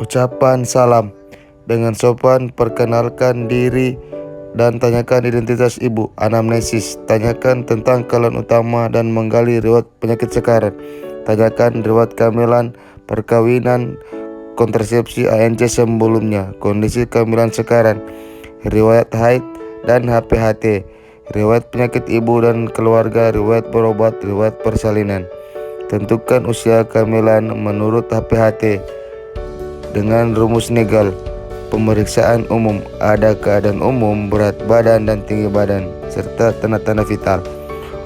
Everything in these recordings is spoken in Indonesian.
Ucapan salam. Dengan sopan perkenalkan diri dan tanyakan identitas ibu. Anamnesis. Tanyakan tentang keluhan utama dan menggali riwayat penyakit sekarat. Tanyakan riwayat kehamilan, perkawinan, kontrasepsi ANC sebelumnya, kondisi kehamilan sekarang, riwayat haid dan HPHT, riwayat penyakit ibu dan keluarga, riwayat berobat, riwayat persalinan. Tentukan usia kehamilan menurut HPHT dengan rumus Nagel. Pemeriksaan umum, ada keadaan umum, berat badan dan tinggi badan, serta tanda-tanda vital.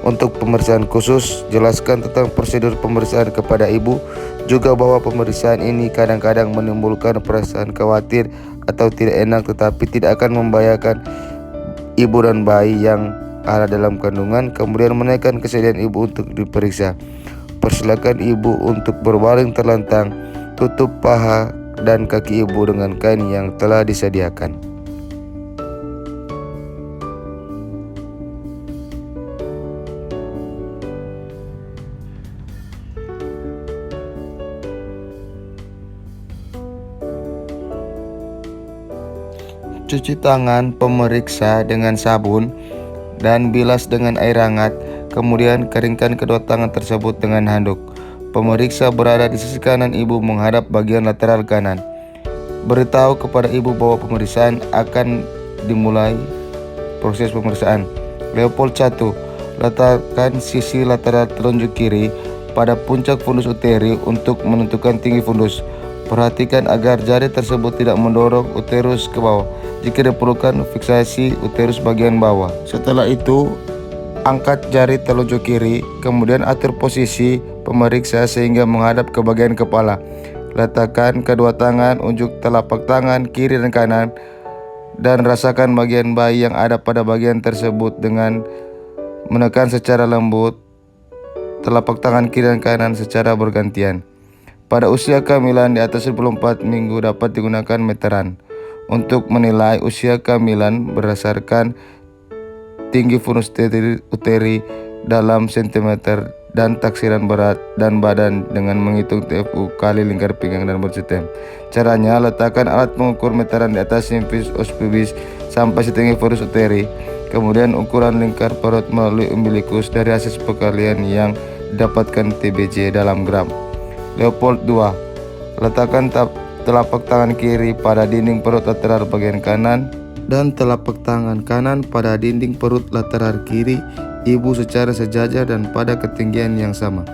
Untuk pemeriksaan khusus, jelaskan tentang prosedur pemeriksaan kepada ibu, juga bahwa pemeriksaan ini kadang-kadang menimbulkan perasaan khawatir atau tidak enak, tetapi tidak akan membahayakan ibu dan bayi yang ada dalam kandungan. Kemudian menaikkan kesediaan ibu untuk diperiksa. Persilakan ibu untuk berbaring terlentang, tutup paha dan kaki ibu dengan kain yang telah disediakan. Cuci tangan pemeriksa dengan sabun dan bilas dengan air hangat, kemudian keringkan kedua tangan tersebut dengan handuk. Pemeriksa berada di sisi kanan ibu menghadap bagian lateral kanan. Beritahu kepada ibu bahwa pemeriksaan akan dimulai. Proses pemeriksaan. Leopold 1. Letakkan sisi lateral telunjuk kiri pada puncak fundus uteri untuk menentukan tinggi fundus. Perhatikan agar jari tersebut tidak mendorong uterus ke bawah. Jika diperlukan, fiksasi uterus bagian bawah. Setelah itu, angkat jari telunjuk kiri, kemudian atur posisi pemeriksa sehingga menghadap ke bagian kepala. Letakkan kedua tangan unjuk telapak tangan kiri dan kanan dan rasakan bagian bayi yang ada pada bagian tersebut dengan menekan secara lembut telapak tangan kiri dan kanan secara bergantian. Pada usia kehamilan di atas 24 minggu dapat digunakan meteran untuk menilai usia kehamilan berdasarkan tinggi fundus uteri dalam sentimeter dan taksiran berat dan badan dengan menghitung TFU kali lingkar pinggang dan bersistem. Caranya, letakkan alat pengukur meteran di atas simfis os pubis sampai setinggi fundus uteri. Kemudian ukuran lingkar perut melalui umbilikus dari hasil perkalian yang didapatkan TBC dalam gram. Leopold 2. Letakkan telapak tangan kiri pada dinding perut lateral bagian kanan dan telapak tangan kanan pada dinding perut lateral kiri ibu secara sejajar dan pada ketinggian yang sama.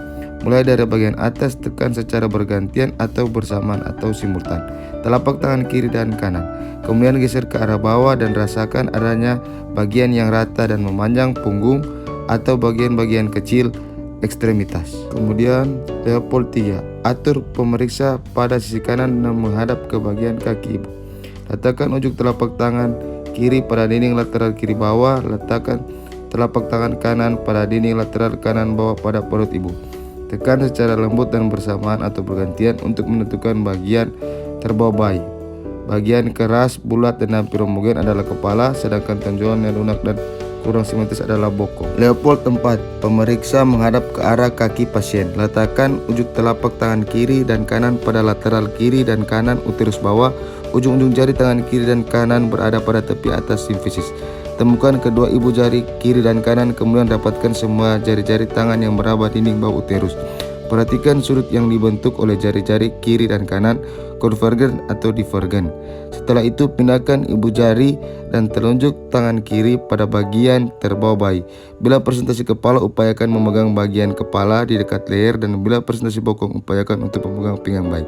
Mulai dari bagian atas, tekan secara bergantian atau bersamaan atau simultan telapak tangan kiri dan kanan. Kemudian geser ke arah bawah dan rasakan adanya bagian yang rata dan memanjang punggung atau bagian-bagian kecil ekstremitas. Kemudian Leopold 3. Atur pemeriksa pada sisi kanan dan menghadap ke bagian kaki ibu. Letakkan ujung telapak tangan kiri pada dinding lateral kiri bawah. Letakkan telapak tangan kanan pada dinding lateral kanan bawah pada perut ibu. Tekan secara lembut dan bersamaan atau bergantian untuk menentukan bagian terbawah bayi. Bagian keras, bulat dan hampir homogen adalah kepala, sedangkan tonjolan yang lunak dan kurang simetris adalah bokong. Leopold 4. Pemeriksa menghadap ke arah kaki pasien. Letakkan ujung telapak tangan kiri dan kanan pada lateral kiri dan kanan uterus bawah. Ujung-ujung jari tangan kiri dan kanan berada pada tepi atas simfisis. Temukan kedua ibu jari kiri dan kanan, kemudian dapatkan semua jari-jari tangan yang meraba dinding bawah uterus. Perhatikan sudut yang dibentuk oleh jari-jari kiri dan kanan, konvergen atau divergen. Setelah itu, pindahkan ibu jari dan telunjuk tangan kiri pada bagian terbawah bayi. Bila presentasi kepala, upayakan memegang bagian kepala di dekat leher, dan bila presentasi bokong, upayakan untuk memegang pinggang bayi.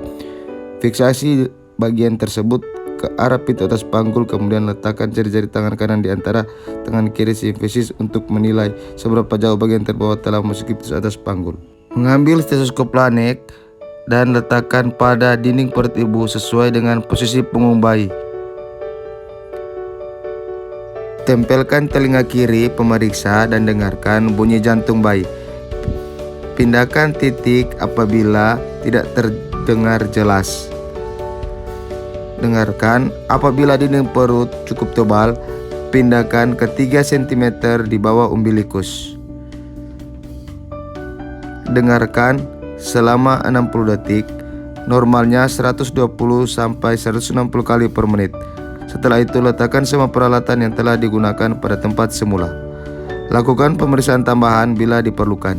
Fiksasi bagian tersebut ke arah pintu atas panggul, kemudian letakkan jari-jari tangan kanan di antara tangan kiri simfisis untuk menilai seberapa jauh bagian terbawah telah memasuki pintu atas panggul. Mengambil stetoskop lanek dan letakkan pada dinding perut ibu sesuai dengan posisi punggung bayi. Tempelkan telinga kiri pemeriksa dan dengarkan bunyi jantung bayi. Pindahkan titik apabila tidak terdengar jelas. Dengarkan apabila dinding perut cukup tebal, pindahkan ke 3 cm di bawah umbilikus. Dengarkan selama 60 detik. Normalnya 120 sampai 160 kali per menit. Setelah itu letakkan semua peralatan yang telah digunakan pada tempat semula. Lakukan pemeriksaan tambahan bila diperlukan.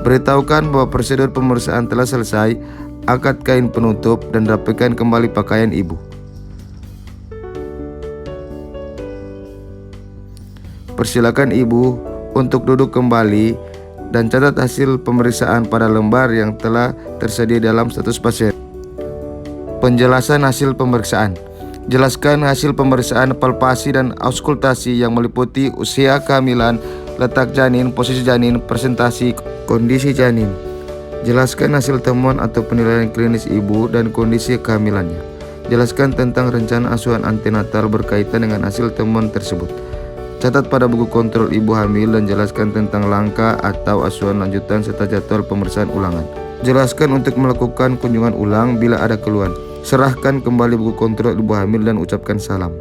Beritahukan bahwa prosedur pemeriksaan telah selesai. Angkat kain penutup dan rapikan kembali pakaian ibu. Persilakan ibu untuk duduk kembali dan catat hasil pemeriksaan pada lembar yang telah tersedia dalam status pasien. Penjelasan hasil pemeriksaan. Jelaskan hasil pemeriksaan palpasi dan auskultasi yang meliputi usia kehamilan, letak janin, posisi janin, presentasi, kondisi janin. Jelaskan hasil temuan atau penilaian klinis ibu dan kondisi kehamilannya. Jelaskan tentang rencana asuhan antenatal berkaitan dengan hasil temuan tersebut. Catat pada buku kontrol ibu hamil dan jelaskan tentang langkah atau asuhan lanjutan serta jadwal pemeriksaan ulangan. Jelaskan untuk melakukan kunjungan ulang bila ada keluhan. Serahkan kembali buku kontrol ibu hamil dan ucapkan salam.